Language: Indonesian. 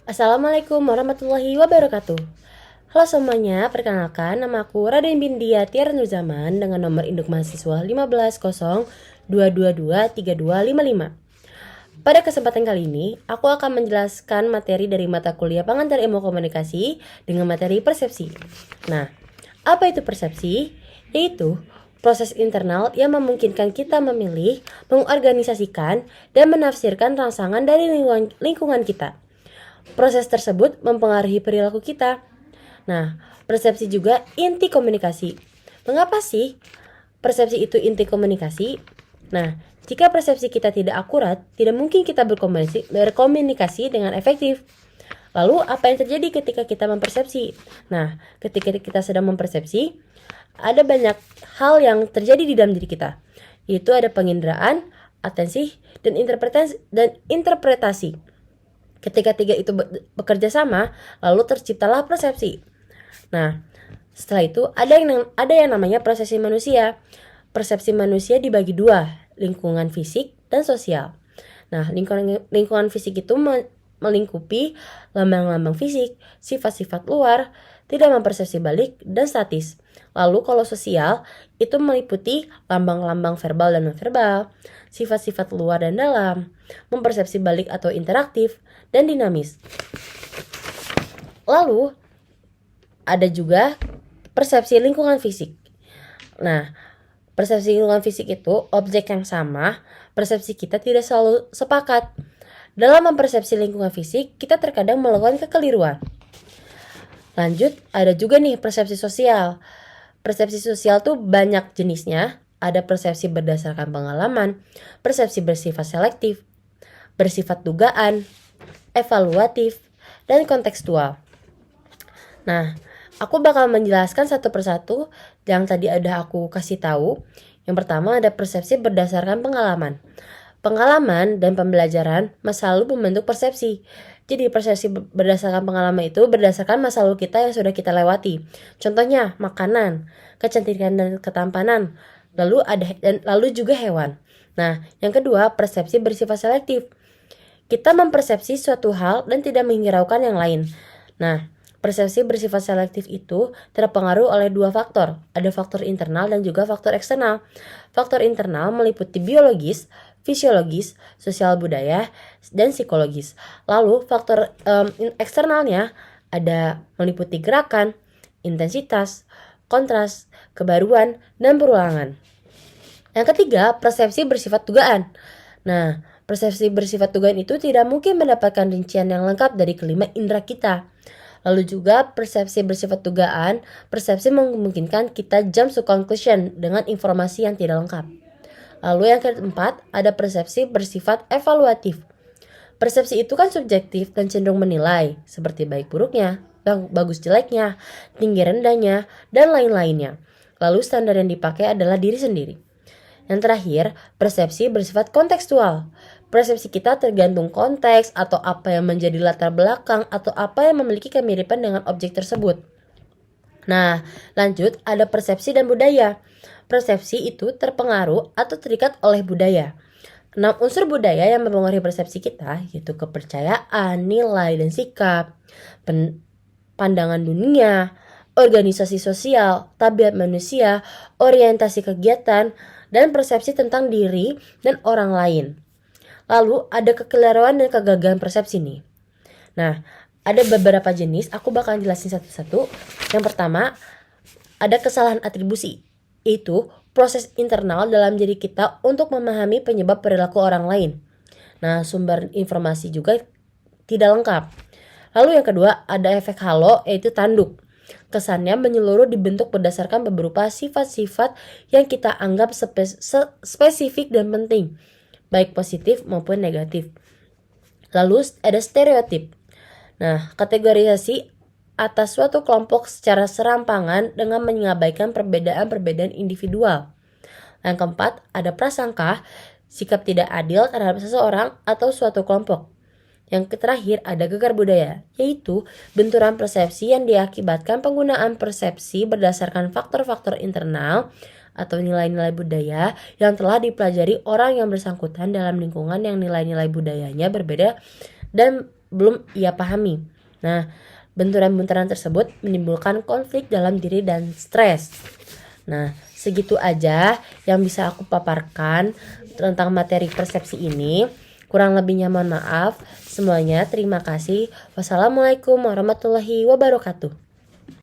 Assalamualaikum warahmatullahi wabarakatuh. Halo semuanya, perkenalkan nama aku Raden Bindia Tiar Nurzaman dengan nomor induk mahasiswa 1502223255. Pada kesempatan kali ini, aku akan menjelaskan materi dari mata kuliah Pengantar Ilmu Komunikasi dengan materi persepsi. Nah, apa itu persepsi? Yaitu proses internal yang memungkinkan kita memilih, mengorganisasikan, dan menafsirkan rangsangan dari lingkungan kita. Proses tersebut mempengaruhi perilaku kita. Nah, persepsi juga inti komunikasi. Mengapa sih persepsi itu inti komunikasi? Nah, jika persepsi kita tidak akurat, tidak mungkin kita berkomunikasi dengan efektif. Lalu, apa yang terjadi ketika kita mempersepsi? Nah, ketika kita sedang mempersepsi, ada banyak hal yang terjadi di dalam diri kita, yaitu ada penginderaan, atensi, dan interpretasi. Ketika tiga itu bekerja sama, lalu terciptalah persepsi. Nah, setelah itu ada yang namanya persepsi manusia. Persepsi manusia dibagi dua, lingkungan fisik dan sosial. Nah, lingkungan fisik itu melingkupi lambang-lambang fisik, sifat-sifat luar, tidak mempersepsi balik, dan statis. Lalu kalau sosial, itu meliputi lambang-lambang verbal dan non-verbal, sifat-sifat luar dan dalam, mempersepsi balik atau interaktif, dan dinamis. Lalu, ada juga persepsi lingkungan fisik. Nah, persepsi lingkungan fisik itu objek yang sama, persepsi kita tidak selalu sepakat. Dalam mempersepsi lingkungan fisik, kita terkadang melakukan kekeliruan. Lanjut, ada juga nih persepsi sosial. Persepsi sosial tuh banyak jenisnya. Ada persepsi berdasarkan pengalaman, persepsi bersifat selektif, bersifat dugaan, evaluatif, dan kontekstual. Nah, aku bakal menjelaskan satu persatu yang tadi ada aku kasih tahu. Yang pertama ada persepsi berdasarkan pengalaman. Pengalaman dan pembelajaran masa lalu membentuk persepsi. Jadi persepsi berdasarkan pengalaman itu berdasarkan masa lalu kita yang sudah kita lewati. Contohnya makanan, kecantikan dan ketampanan, lalu juga hewan. Nah, yang kedua persepsi bersifat selektif. Kita mempersepsi suatu hal dan tidak menghiraukan yang lain. Nah, persepsi bersifat selektif itu terpengaruh oleh dua faktor. Ada faktor internal dan juga faktor eksternal. Faktor internal meliputi biologis, fisiologis, sosial budaya, dan psikologis. Lalu faktor eksternalnya ada meliputi gerakan, intensitas, kontras, kebaruan, dan perulangan. Yang ketiga, persepsi bersifat dugaan. Nah, persepsi bersifat dugaan itu tidak mungkin mendapatkan rincian yang lengkap dari kelima indera kita. Lalu juga persepsi bersifat dugaan, persepsi memungkinkan kita jump to conclusion dengan informasi yang tidak lengkap. Lalu yang keempat, ada persepsi bersifat evaluatif. Persepsi itu kan subjektif dan cenderung menilai, seperti baik buruknya, bagus jeleknya, tinggi rendahnya, dan lain-lainnya. Lalu standar yang dipakai adalah diri sendiri. Yang terakhir, persepsi bersifat kontekstual. Persepsi kita tergantung konteks atau apa yang menjadi latar belakang atau apa yang memiliki kemiripan dengan objek tersebut. Nah, lanjut ada persepsi dan budaya. Persepsi itu terpengaruh atau terikat oleh budaya. 6 unsur budaya yang mempengaruhi persepsi kita yaitu kepercayaan, nilai, dan sikap, pandangan dunia, organisasi sosial, tabiat manusia, orientasi kegiatan, dan persepsi tentang diri dan orang lain. Lalu ada kekeliruan dan kegagalan persepsi nih. Nah, ada beberapa jenis, aku bakal jelasin satu-satu. Yang pertama, ada kesalahan atribusi. Itu proses internal dalam diri kita untuk memahami penyebab perilaku orang lain. Nah, sumber informasi juga tidak lengkap. Lalu yang kedua, ada efek halo, yaitu tanduk. Kesannya menyeluruh dibentuk berdasarkan beberapa sifat-sifat yang kita anggap spesifik dan penting, baik positif maupun negatif. Lalu ada stereotip. Nah, kategorisasi atas suatu kelompok secara serampangan dengan mengabaikan perbedaan-perbedaan individual. Yang keempat, ada prasangka, sikap tidak adil terhadap seseorang atau suatu kelompok. Yang terakhir ada gegar budaya, yaitu benturan persepsi yang diakibatkan penggunaan persepsi berdasarkan faktor-faktor internal atau nilai-nilai budaya yang telah dipelajari orang yang bersangkutan dalam lingkungan yang nilai-nilai budayanya berbeda dan belum ia pahami. Nah, benturan-benturan tersebut menimbulkan konflik dalam diri dan stres. Nah, segitu aja yang bisa aku paparkan tentang materi persepsi ini. Kurang lebihnya mohon maaf. Semuanya terima kasih. Wassalamualaikum warahmatullahi wabarakatuh.